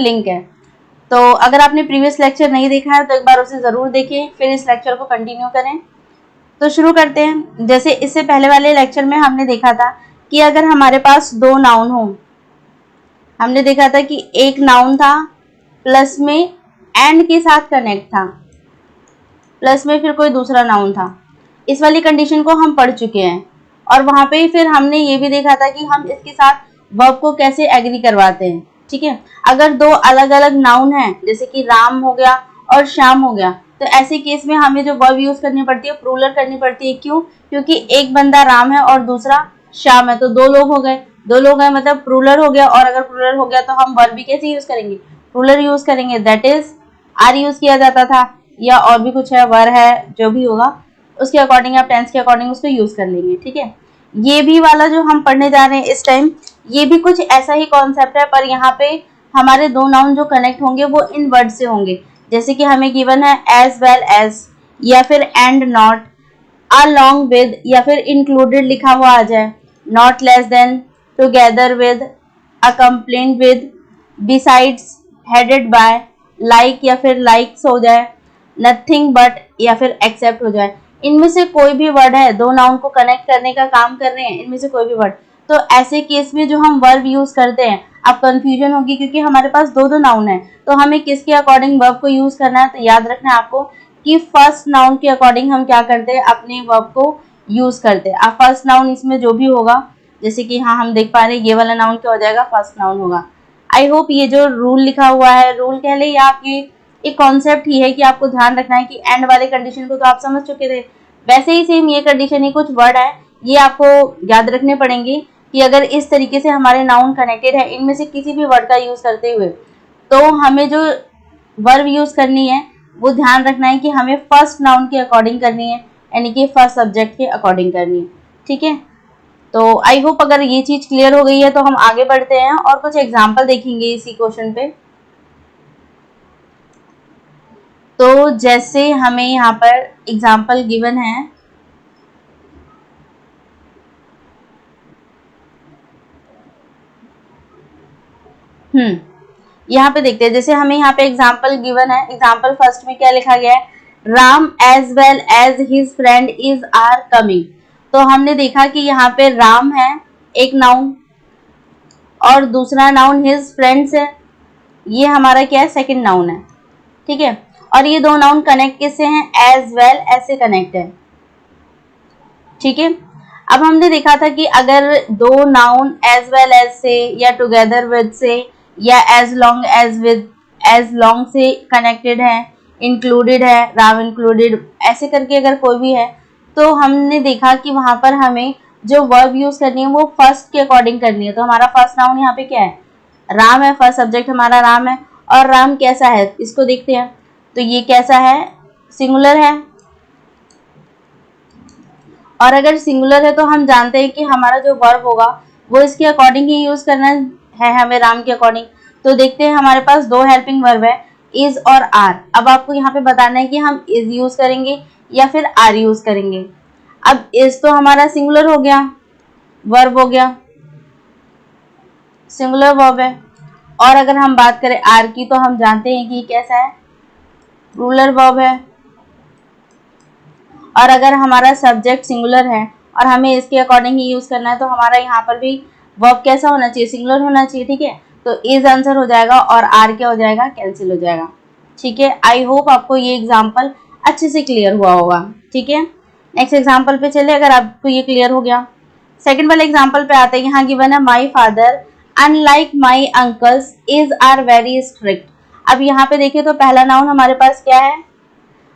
Link है। तो अगर आपने प्रीवियस लेक्चर नहीं देखा है तो एक बार उसे ज़रूर देखें, फिर इस लेक्चर को कंटिन्यू करें। तो शुरू करते हैं। जैसे इससे पहले वाले लेक्चर में हमने देखा था कि अगर हमारे पास दो नाउन हो, हमने देखा था कि एक नाउन था प्लस में एंड के साथ कनेक्ट था, प्लस में फिर कोई दूसरा नाउन था। इस वाली कंडीशन को हम पढ़ चुके हैं और वहाँ पे फिर हमने ये भी देखा था कि हम इसके साथ वर्ब को कैसे एग्री करवाते हैं। ठीक है, अगर दो अलग अलग नाउन हैं, जैसे कि राम हो गया और श्याम हो गया, तो ऐसे केस में हमें जो वर्ब यूज करनी पड़ती है प्लूरल करनी पड़ती है। क्यों? क्योंकि एक बंदा राम है और दूसरा श्याम है, तो दो लोग हो गए, दो लोग हैं मतलब प्लूरल हो गया। और अगर प्लूरल हो गया तो हम वर्ब भी कैसे यूज करेंगे? प्लूरल यूज करेंगे, दैट इज आर यूज किया जाता था, या और भी कुछ है, वर है, जो भी होगा उसके अकॉर्डिंग आप टेंस के अकॉर्डिंग उसको यूज कर लेंगे। ठीक है, ये भी वाला जो हम पढ़ने जा रहे हैं इस टाइम, ये भी कुछ ऐसा ही कॉन्सेप्ट है, पर यहाँ पे हमारे दो नाउन जो कनेक्ट होंगे वो इन वर्ड से होंगे। जैसे कि हमें गिवन है एज वेल एज, या फिर एंड नॉट, अलोंग विद, या फिर इंक्लूडेड लिखा हुआ आ जाए, not less than, together with, accompanied with, besides, headed by, like या फिर लाइक्स हो जाए, नथिंग बट या फिर एक्सेप्ट हो जाए। इनमें से कोई भी वर्ड है, दो नाउन को कनेक्ट करने का काम कर रहे हैं, इनमें से कोई भी वर्ड। तो ऐसे केस में जो हम वर्ब यूज करते हैं, अब कंफ्यूजन होगी क्योंकि हमारे पास दो दो नाउन है, तो हमें किसके अकॉर्डिंग वर्ब को यूज करना है? तो याद रखना है आपको कि फर्स्ट नाउन के अकॉर्डिंग हम क्या करते हैं, अपने वर्ब को यूज करते हैं। अब फर्स्ट नाउन इसमें जो भी होगा, जैसे कि हाँ हम देख पा रहे हैं ये वाला नाउन क्या हो जाएगा, फर्स्ट नाउन होगा। आई होप ये जो रूल लिखा हुआ है, रूल कह ले या आपकी एक कॉन्सेप्ट ही है कि आपको ध्यान रखना है कि एंड वाले कंडीशन को तो आप समझ चुके थे, वैसे ही सेम ये कंडीशन ही कुछ वर्ड है, ये आपको याद रखने पड़ेंगे कि अगर इस तरीके से हमारे नाउन कनेक्टेड है, इनमें से किसी भी वर्ड का यूज करते हुए, तो हमें जो वर्ब यूज करनी है वो ध्यान रखना है कि हमें फर्स्ट नाउन के अकॉर्डिंग करनी है, यानी कि फर्स्ट सब्जेक्ट के अकॉर्डिंग करनी है। ठीक है, तो आई होप अगर ये चीज क्लियर हो गई है तो हम आगे बढ़ते हैं और कुछ एग्जाम्पल देखेंगे इसी क्वेश्चन पे। तो जैसे हमें यहाँ पर एग्जाम्पल गिवन है, यहाँ पे देखते हैं। जैसे हमें यहाँ पे एग्जाम्पल गिवन है, एग्जाम्पल फर्स्ट में क्या लिखा गया है, Ram as well as his friend is are coming. तो हमने देखा कि यहाँ पे राम है एक नाउन और दूसरा नाउन हिज फ्रेंड्स है, ये हमारा क्या है, सेकंड नाउन है। ठीक है, और ये दो नाउन कनेक्ट किससे हैं, एज वेल ऐसे कनेक्ट है। ठीक है, अब हमने देखा था कि अगर दो नाउन एज वेल एज से या टुगेदर विद से या as long as with as long से कनेक्टेड है, इंक्लूडेड है, राम इंक्लूडेड, ऐसे करके अगर कोई भी है, तो हमने देखा कि वहां पर हमें जो वर्ब यूज करनी है वो फर्स्ट के अकॉर्डिंग करनी है। तो हमारा फर्स्ट नाउन यहाँ पे क्या है, राम है, फर्स्ट सब्जेक्ट हमारा राम है। और राम कैसा है इसको देखते हैं, तो ये कैसा है, सिंगुलर है। और अगर सिंगुलर है तो हम जानते हैं कि हमारा जो वर्ब होगा वो इसके अकॉर्डिंग ही यूज करना है हमें, राम के अकॉर्डिंग। तो देखते हैं हमारे पास दो हेल्पिंग वर्ब है, इज और आर। अब आपको यहाँ पे बताना है कि हम इज यूज करेंगे या फिर आर यूज करेंगे। अब इज तो हमारा सिंगुलर हो गया, वर्ब हो गया, सिंगुलर वर्ब है। और अगर हम बात करें आर की तो हम जानते हैं कि कैसा है, प्लूरल वर्ब है। और अगर हमारा सब्जेक्ट सिंगुलर है और हमें इसके अकॉर्डिंग ही यूज करना है, तो हमारा यहाँ पर भी वर्ब कैसा होना चाहिए, सिंगुलर होना चाहिए। ठीक है, तो इज आंसर हो जाएगा और आर क्या हो जाएगा, कैंसिल हो जाएगा। ठीक है, आई होप आपको ये एग्जाम्पल अच्छे से क्लियर हुआ होगा। ठीक है, नेक्स्ट एग्जाम्पल पे चले, अगर आपको ये क्लियर हो गया। सेकंड वाले एग्जाम्पल पे आते हैं, यहाँ गिवन है my father unlike my uncles is are very strict. अब यहाँ पे देखिए तो पहला नाउन हमारे पास क्या है,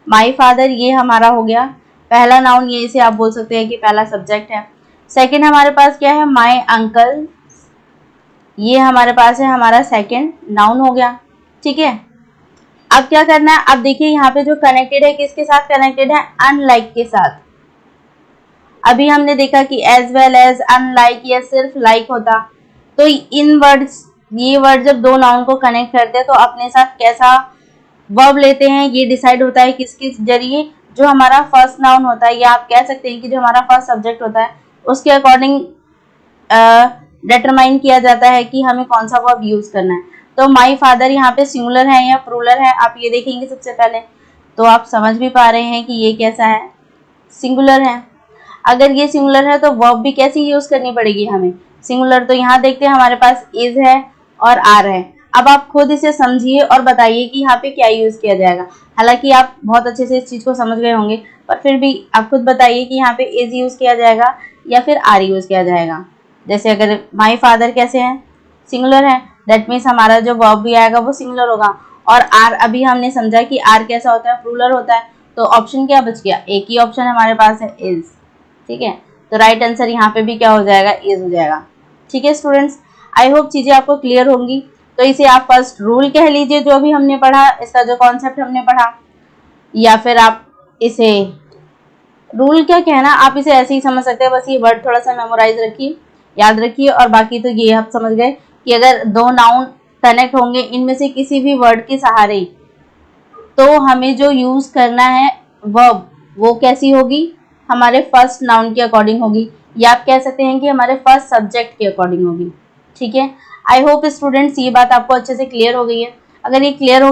माई फादर, ये हमारा हो गया पहला नाउन, ये इसे आप बोल सकते हैं कि पहला सब्जेक्ट है। सेकंड हमारे पास क्या है, माई अंकल, ये हमारे पास है हमारा सेकंड नाउन हो गया। ठीक है, अब क्या करना है, अब देखिए यहाँ पे जो कनेक्टेड है किसके साथ कनेक्टेड है, अनलाइक के साथ। अभी हमने देखा कि एज वेल एज, अनलाइक, या सिर्फ लाइक होता। तो इन वर्ड्स, ये वर्ड जब दो नाउन को कनेक्ट करते हैं तो अपने साथ कैसा वर्ब लेते हैं ये डिसाइड होता है किसके जरिए, जो हमारा फर्स्ट नाउन होता है, या आप कह सकते हैं कि जो हमारा फर्स्ट सब्जेक्ट होता है उसके अकॉर्डिंग डिटरमाइन किया जाता है कि हमें कौन सा वर्ब यूज करना है। तो माई फादर यहाँ पे सिंगुलर है या प्लूरल है, आप ये देखेंगे सबसे पहले। तो आप समझ भी पा रहे हैं कि ये कैसा है, सिंगुलर है। अगर ये सिंगुलर है तो वर्ब भी कैसी यूज करनी पड़ेगी हमें, सिंगुलर। तो यहाँ देखते हैं हमारे पास इज है और आर है। अब आप खुद इसे समझिए और बताइए कि यहाँ पे क्या यूज किया जाएगा। हालांकि आप बहुत अच्छे से इस चीज को समझ गए होंगे, पर फिर भी आप खुद बताइए कि यहाँ पे इज यूज किया जाएगा या फिर आर यूज किया जाएगा। जैसे अगर माई फादर कैसे है, सिंगुलर है, दैट मीन्स हमारा जो वर्ब भी आएगा वो सिंगुलर होगा। और आर अभी हमने समझा कि आर कैसा होता है, प्लूरल होता है। तो ऑप्शन क्या बच गया, एक ही ऑप्शन हमारे पास है, इज। ठीक है, तो राइट आंसर यहाँ पे भी क्या हो जाएगा, इज हो जाएगा। ठीक है स्टूडेंट्स, आई होप चीजें आपको क्लियर होंगी। तो इसे आप फर्स्ट रूल कह लीजिए जो अभी हमने पढ़ा, इसका जो कॉन्सेप्ट हमने पढ़ा, या फिर आप इसे रूल क्या कहना, आप इसे ऐसे ही समझ सकते हैं। बस ये वर्ड थोड़ा सा मेमोराइज रखिए, याद रखिए। और बाकी तो ये आप समझ गए कि अगर दो नाउन कनेक्ट होंगे इनमें से किसी भी वर्ड के सहारे, तो हमें जो यूज करना है वर्ब, वो कैसी होगी, हमारे फर्स्ट नाउन के अकॉर्डिंग होगी, या आप कह सकते हैं कि हमारे फर्स्ट सब्जेक्ट के अकॉर्डिंग होगी। ठीक है, आई होप स्टूडेंट्स ये बात आपको अच्छे से क्लियर हो गई है। अगर ये क्लियर हो